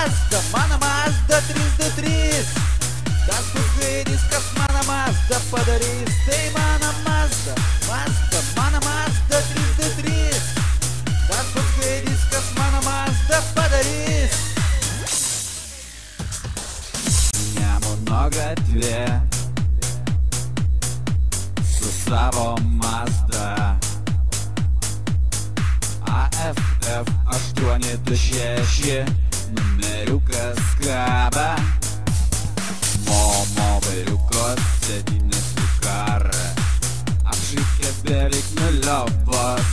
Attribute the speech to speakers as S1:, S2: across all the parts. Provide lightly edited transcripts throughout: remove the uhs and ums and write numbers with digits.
S1: Mazda, mano Mazda 3D3. Tas kuklainis, kas mano Mazda padarys. Tai mano Mazda, Mazda, mano Mazda 3D3. Tas kuklainis, kas mano Mazda padarys. Nemuno gatvė su savo Mazda AFF 826 numeriukas kaba. Mobiliuko sėdinės liukara, apšikęs beveik nuliovas.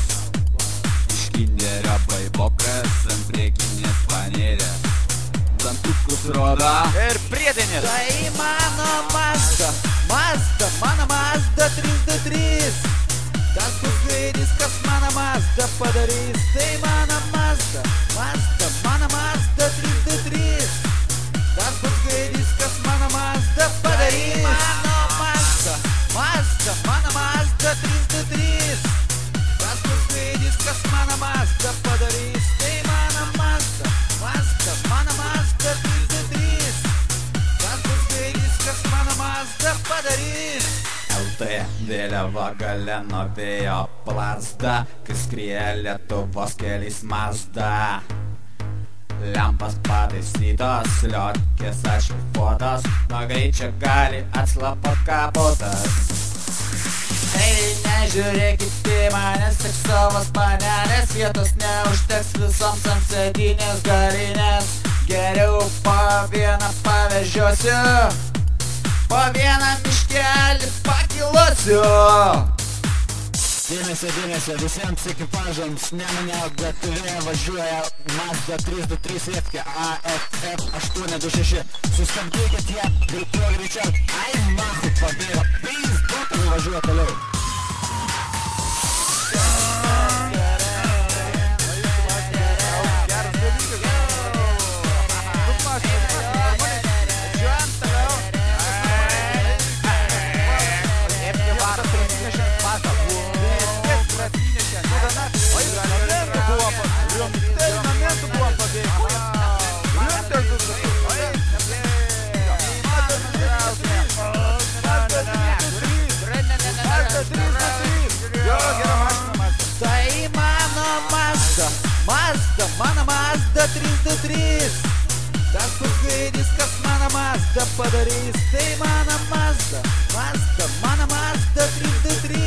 S1: Iš kinderio baibokas ant priekinės panelės, dantukus rodo ir priedainis. Tai mano Mazda, Mazda, mano Mazda 3D3. Tas kuklainis, kas mano Mazda padarys. Tai mano Mazda, Mazda, mano Mazda 3D3. Tas kuklainis, kas mano Mazda padarys. Tai mano Mazda, Mazda, mano Mazda 3D3. Tas kuklainis, kas mano Mazda padarys. Tai mano Mazda, Mazda, mano Mazda 3D3. Tas kuklainis, kas mano Mazda padarys. LT vėliava gale nuo vėjo plazda, kai skrieja Lietuvos keliais Mazda. Lempas pataisytos, liodkės atšlifuotos, nuo greičio gali atslapot kapotas. Ei, nežiūrėkit į manęs, tik savas panelės, vietos neužteks visoms ant sėdynės galinės. Geriau po vieną pavežiosiu, po vieną miškelį pakilosiu.
S2: Dėmesio, dėmesio visiems ekipažams, Nemuno gatve važiuoja Mazda 3D3 sėtkė AFF 826. Sustabdykit ją greičiau. Ai, mahu, pabėgo. Pizduotų važiuoja toliau.
S1: Tai mano Mazda, Mazda, mano Mazda 3D3. Tas kuklainis, kas mano Mazda padarys. Tai mano Mazda, Mazda, mano Mazda 3D3.